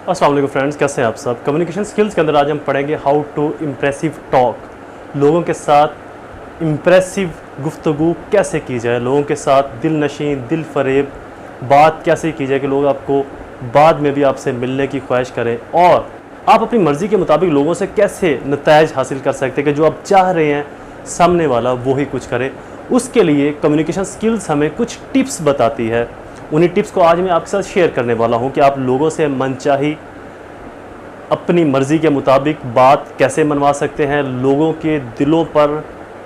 अस्सलाम वालेकुम फ्रेंड्स, कैसे हैं आप सब। कम्युनिकेशन स्किल्स के अंदर आज हम पढ़ेंगे हाउ टू इम्प्रेसिव टॉक। लोगों के साथ इम्प्रेसिव गुफ्तगू कैसे की जाए, लोगों के साथ दिल नशीं दिल फरेब बात कैसे की जाए कि लोग आपको बाद में भी आपसे मिलने की ख्वाहिश करें और आप अपनी मर्ज़ी के मुताबिक लोगों से कैसे नताइज हासिल कर सकते हैं कि जो आप चाह रहे हैं सामने वाला वो ही कुछ करे। उसके लिए कम्युनिकेशन स्किल्स हमें कुछ टिप्स बताती है। उन्हीं टिप्स को आज मैं आपके साथ शेयर करने वाला हूं कि आप लोगों से मनचाही अपनी मर्ज़ी के मुताबिक बात कैसे मनवा सकते हैं, लोगों के दिलों पर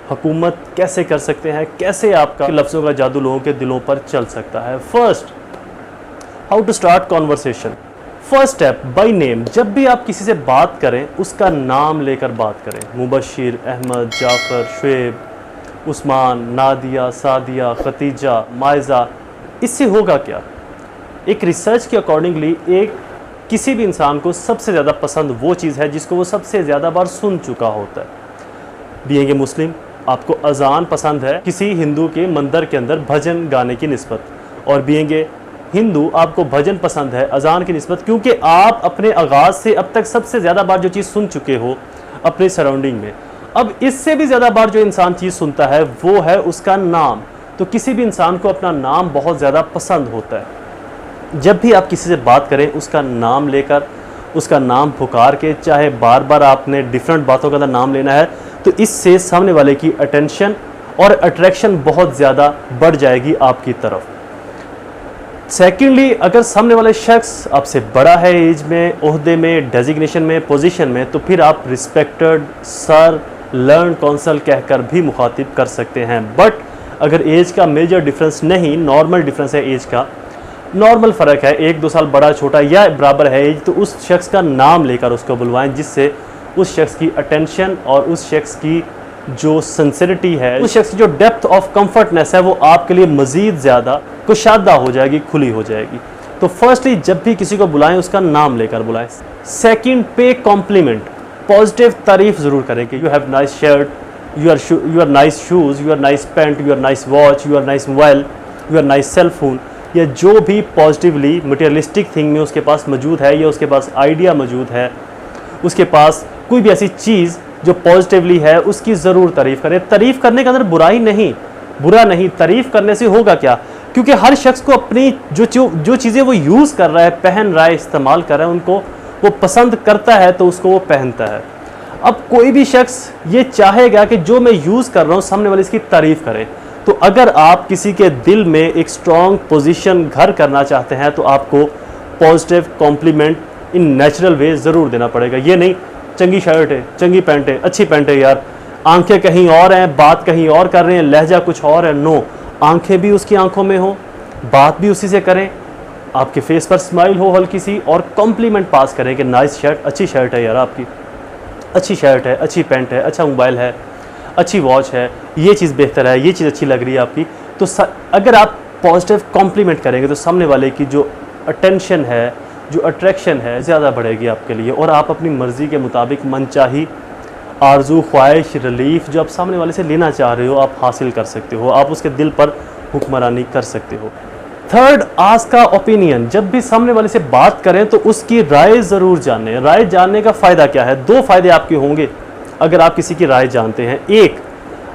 हुकूमत कैसे कर सकते हैं, कैसे आपका लफ्ज़ों का जादू लोगों के दिलों पर चल सकता है। First, how to start conversation. First step, by name. जब भी आप किसी से बात करें उसका नाम लेकर बात करें। मुबशिर, अहमद, जाफ़र, शुएब, उस्मान, नादिया, सादिया, खतीजा, मायज़ा। इससे होगा क्या? एक रिसर्च के अकॉर्डिंगली किसी भी इंसान को सबसे ज़्यादा पसंद वो चीज़ है जिसको वो सबसे ज़्यादा बार सुन चुका होता है। बीइंग ए मुस्लिम, आपको अजान पसंद है किसी हिंदू के मंदिर के अंदर भजन गाने की निस्बत, और बीइंग ए हिंदू आपको भजन पसंद है अजान की निस्बत, क्योंकि आप अपने आगाज़ से अब तक सबसे ज़्यादा बार जो चीज़ सुन चुके हो अपने सराउंडिंग में। अब इससे भी ज़्यादा बार जो इंसान चीज़ सुनता है वो है उसका नाम। तो किसी भी इंसान को अपना नाम बहुत ज़्यादा पसंद होता है। जब भी आप किसी से बात करें उसका नाम लेकर, उसका नाम पुकार के, चाहे बार बार आपने डिफरेंट बातों का नाम लेना है, तो इससे सामने वाले की अटेंशन और अट्रैक्शन बहुत ज़्यादा बढ़ जाएगी आपकी तरफ। सेकेंडली, अगर सामने वाले शख्स आपसे बड़ा है एज में, ओहदे में, डेजिग्नेशन में, पोजीशन में, तो फिर आप रिस्पेक्टेड, सर, लर्न, कौंसल कहकर भी मुखातिब कर सकते हैं। बट अगर एज का मेजर डिफरेंस नहीं, नॉर्मल डिफरेंस है एज का, नॉर्मल फ़र्क है, 1-2 साल बड़ा छोटा या बराबर है एज, तो उस शख्स का नाम लेकर उसको बुलवाएं, जिससे उस शख्स की अटेंशन और उस शख्स की जो सिंसिरिटी है, उस शख्स की जो डेप्थ ऑफ कंफर्टनेस है, वो आपके लिए मज़ीद ज़्यादा कुशादा हो जाएगी, खुली हो जाएगी। तो फर्स्टली, जब भी किसी को बुलाएं उसका नाम लेकर बुलाएं। सेकेंड, पे कॉम्प्लीमेंट। पॉजिटिव तारीफ़ ज़रूर करें कि you have nice shirt, you are nice shoes, you are nice pant, you are nice watch, you are nice mobile, you are nice cell phone, या जो भी पॉजिटिवली मटेरियलिस्टिक थिंग में उसके पास मौजूद है या उसके पास आइडिया मौजूद है, उसके पास कोई भी ऐसी चीज़ जो पॉजिटिवली है, उसकी ज़रूर तारीफ़ करें। तारीफ़ करने के अंदर बुराई नहीं, बुरा नहीं, तारीफ़ करने से होगा क्या? क्योंकि हर शख्स को अपनी जो चीज़ें वो यूज़ कर रहा है, पहन रहा है, इस्तेमाल कर रहा है, उनको वो पसंद करता है तो उसको वो पहनता है। अब कोई भी शख्स ये चाहेगा कि जो मैं यूज़ कर रहा हूँ सामने वाले इसकी तारीफ़ करे। तो अगर आप किसी के दिल में एक स्ट्रॉन्ग पोजीशन घर करना चाहते हैं तो आपको positive compliment in natural way ज़रूर देना पड़ेगा। ये नहीं चंगी शर्ट है, चंगी पैंट है, अच्छी पैंट है यार, आंखें कहीं और हैं, बात कहीं और कर रहे हैं, लहजा कुछ और है। नो, आंखें भी उसकी आंखों में हो, बात भी उसी से करें, आपके फेस पर स्माइल हो हल्की सी, और कॉम्प्लीमेंट पास करें कि नाइस शर्ट, अच्छी शर्ट है यार आपकी, अच्छी शर्ट है, अच्छी पैंट है, अच्छा मोबाइल है, अच्छी वॉच है, ये चीज़ बेहतर है, ये चीज़ अच्छी लग रही है आपकी। तो अगर आप पॉजिटिव कॉम्प्लीमेंट करेंगे तो सामने वाले की जो अटेंशन है, जो अट्रैक्शन है, ज़्यादा बढ़ेगी आपके लिए, और आप अपनी मर्ज़ी के मुताबिक मनचाही आरजू, ख्वाहिश, रिलीफ जो आप सामने वाले से लेना चाह रहे हो आप हासिल कर सकते हो, आप उसके दिल पर हुक्मरानी कर सकते हो। थर्ड, आस्क का ओपिनियन। जब भी सामने वाले से बात करें तो उसकी राय ज़रूर जानें। राय जानने का फ़ायदा क्या है? 2 फ़ायदे आपके होंगे अगर आप किसी की राय जानते हैं। एक,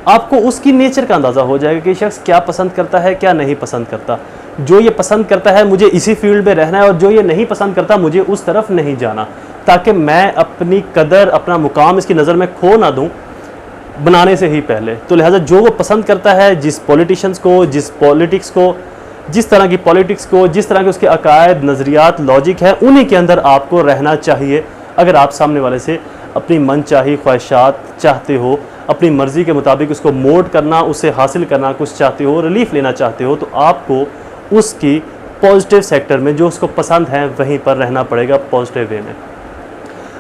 आपको उसकी नेचर का अंदाज़ा हो जाएगा कि शख्स क्या पसंद करता है, क्या नहीं पसंद करता। जो ये पसंद करता है मुझे इसी फील्ड में रहना है, और जो ये नहीं पसंद करता मुझे उस तरफ नहीं जाना, ताकि मैं अपनी कदर, अपना मुकाम इसकी नज़र में खो ना दूँ बनाने से ही पहले। तो लिहाजा जो वो पसंद करता है, जिस पॉलिटिशियंस को, जिस पॉलिटिक्स को, जिस तरह की पॉलिटिक्स को, जिस तरह के उसके अकायद, नज़रियात, लॉजिक है, उन्हीं के अंदर आपको रहना चाहिए। अगर आप सामने वाले से अपनी मनचाही ख्वाहिशात चाहते हो, अपनी मर्ज़ी के मुताबिक उसको मोल्ड करना, उससे हासिल करना कुछ चाहते हो, रिलीफ लेना चाहते हो, तो आपको उसकी पॉजिटिव सेक्टर में जो उसको पसंद है वहीं पर रहना पड़ेगा, पॉजिटिव वे में।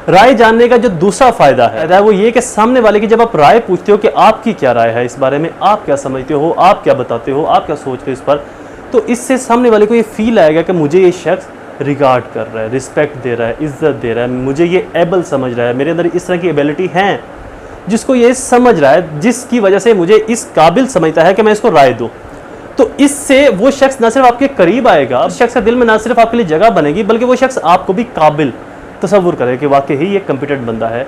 राय जानने का जो दूसरा फ़ायदा है वो ये कि सामने वाले की जब आप राय पूछते हो कि आपकी क्या राय है इस बारे में, आप क्या समझते हो, आप क्या बताते हो, आप क्या सोचते हो इस पर, तो इससे सामने वाले को ये फील आएगा कि मुझे ये शख्स रिगार्ड कर रहा है, रिस्पेक्ट दे रहा है, इज्जत दे रहा है, मुझे ये एबल समझ रहा है, मेरे अंदर इस तरह की एबिलिटी है जिसको ये समझ रहा है, जिसकी वजह से मुझे इस काबिल समझता है कि मैं इसको राय दूँ। तो इससे वो शख्स ना सिर्फ आपके करीब आएगा, उस शख्स के दिल में ना सिर्फ आपके लिए जगह बनेगी, बल्कि वो शख्स आपको भी काबिल तसव्वुर करे कि वाकई ही ये कॉम्पिटेंट बंदा है,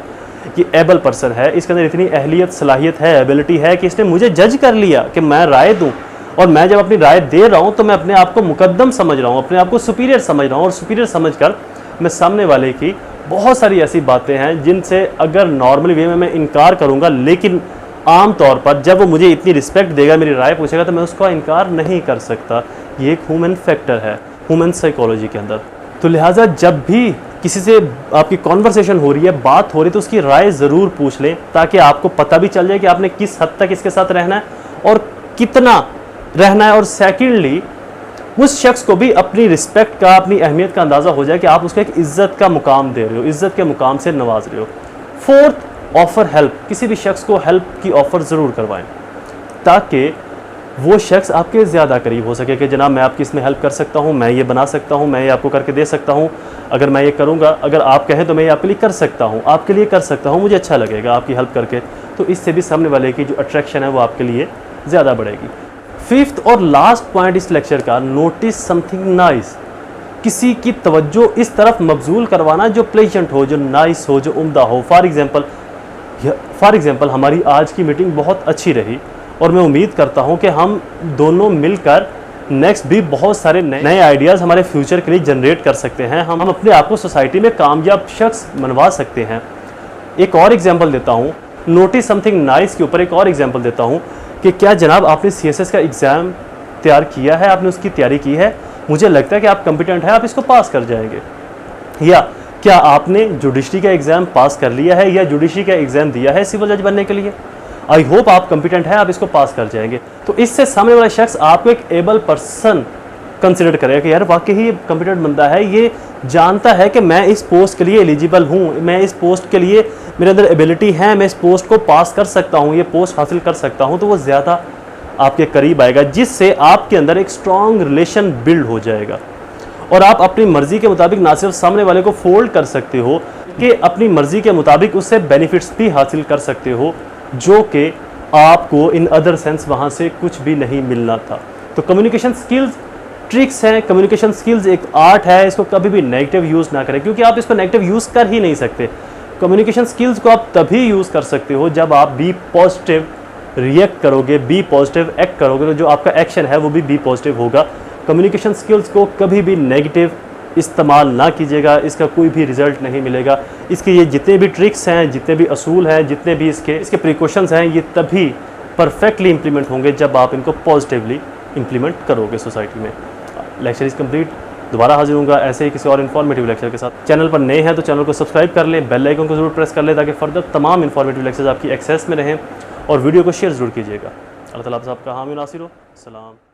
ये एबल पर्सन है, इसके अंदर इतनी अहलियत, सलाहियत है, एबिलिटी है कि इसने मुझे जज कर लिया कि मैं राय दूं, और मैं जब अपनी राय दे रहा हूं तो मैं अपने आप को मुकद्दम समझ रहा हूं, अपने आप को सुपीरियर समझ रहा हूं, और सुपीरियर समझकर मैं सामने वाले की बहुत सारी ऐसी बातें हैं जिनसे अगर नॉर्मली वे में मैं इनकार करूंगा, लेकिन आम तौर पर जब वो मुझे इतनी रिस्पेक्ट देगा, मेरी राय पूछेगा, तो मैं उसका इनकार नहीं कर सकता। ये एक ह्यूमन फैक्टर है ह्यूमन साइकोलॉजी के अंदर। तो लिहाजा जब भी किसी से आपकी कॉन्वर्सेशन हो रही है, बात हो रही है, तो उसकी राय ज़रूर पूछ लें, ताकि आपको पता भी चल जाए कि आपने किस हद तक इसके साथ रहना है और कितना रहना है, और सेकेंडली उस शख्स को भी अपनी रिस्पेक्ट का, अपनी अहमियत का अंदाज़ा हो जाए कि आप उसको एक इज़्ज़त का मुकाम दे रहे हो, इज़्ज़त के मुकाम से नवाज रहे हो। Fourth, offer help. किसी भी शख्स को हेल्प की ऑफ़र ज़रूर करवाएं, ताकि वो शख्स आपके ज़्यादा करीब हो सके कि जनाब मैं आपकी इसमें हेल्प कर सकता हूँ, मैं ये बना सकता हूँ, मैं ये आपको करके दे सकता हूँ, अगर मैं ये करूँगा, अगर आप कहें तो मैं ये आपके लिए कर सकता हूँ, आपके लिए कर सकता हूँ, मुझे अच्छा लगेगा आपकी हेल्प करके। तो इससे भी सामने वाले की जो अट्रैक्शन है वो आपके लिए ज़्यादा बढ़ेगी। फिफ्थ और लास्ट पॉइंट इस लेक्चर का, नोटिस समथिंग नाइस। किसी की तवज्जो इस तरफ मबजूल करवाना जो प्लेजेंट हो, जो नाइस हो, जो उम्दा हो। फॉर एग्ज़ाम्पल हमारी आज की मीटिंग बहुत अच्छी रही, और मैं उम्मीद करता हूं कि हम दोनों मिलकर नेक्स्ट भी बहुत सारे नए आइडियाज़ हमारे फ्यूचर के लिए जनरेट कर सकते हैं। हम अपने आप को सोसाइटी में कामयाब शख्स मनवा सकते हैं। एक और एग्जांपल देता हूं, नोटिस समथिंग नाइस के ऊपर एक और एग्जांपल देता हूं कि क्या जनाब आपने CSS का एग्ज़ाम तैयार किया है, आपने उसकी तैयारी की है, मुझे लगता है कि आप कॉम्पिटेंट हैं, आप इसको पास कर जाएंगे। या क्या आपने जुडिशरी का एग्ज़ाम पास कर लिया है, या जुडिशरी का एग्ज़ाम दिया है सिविल जज बनने के लिए, आई होप आप कॉम्पिटेंट हैं, आप इसको पास कर जाएंगे। तो इससे सामने वाला शख्स आपको एक एबल पर्सन कंसिडर करेगा कि यार वाकई ही कॉम्पिटेंट बंदा है, ये जानता है कि मैं इस पोस्ट के लिए एलिजिबल हूँ, मैं इस पोस्ट के लिए मेरे अंदर एबिलिटी है, मैं इस पोस्ट को पास कर सकता हूँ, ये पोस्ट हासिल कर सकता हूँ। तो वो ज़्यादा आपके करीब आएगा, जिससे आपके अंदर एक स्ट्रॉन्ग रिलेशन बिल्ड हो जाएगा, और आप अपनी मर्ज़ी के मुताबिक ना सिर्फ सामने वाले को फोल्ड कर सकते हो, कि अपनी मर्ज़ी के मुताबिक उससे बेनिफिट्स भी हासिल कर सकते हो, जो कि आपको इन अदर सेंस वहाँ से कुछ भी नहीं मिलना था। तो कम्युनिकेशन स्किल्स ट्रिक्स हैं, कम्युनिकेशन स्किल्स एक आर्ट है, इसको कभी भी नेगेटिव यूज़ ना करें, क्योंकि आप इसको नेगेटिव यूज़ कर ही नहीं सकते। कम्युनिकेशन स्किल्स को आप तभी यूज़ कर सकते हो जब आप बी पॉजिटिव रिएक्ट करोगे, बी पॉजिटिव एक्ट करोगे, तो जो आपका एक्शन है वो भी बी पॉजिटिव होगा। कम्युनिकेशन स्किल्स को कभी भी नेगेटिव इस्तेमाल ना कीजिएगा, इसका कोई भी रिज़ल्ट नहीं मिलेगा। इसके ये जितने भी ट्रिक्स हैं, जितने भी असूल हैं, जितने भी इसके प्रिकॉशंस हैं, ये तभी परफेक्टली इंप्लीमेंट होंगे जब आप इनको पॉजिटिवली इंप्लीमेंट करोगे सोसाइटी में। Lecture is complete. दोबारा हाजिर होऊंगा ऐसे ही किसी और इन्फॉर्मेटिव लेक्चर के साथ। चैनल पर नए हैं तो चैनल को सब्सक्राइब कर लें, बेल आइकन को जरूर प्रेस कर लें, ताकि फर्दर तमाम इन्फॉर्मेटिव लेक्चर्स आपकी एक्सेस में रहें, और वीडियो को शेयर ज़रूर कीजिएगा। अल्लाह ताला आप सबका हामी नासिर हो। सलाम।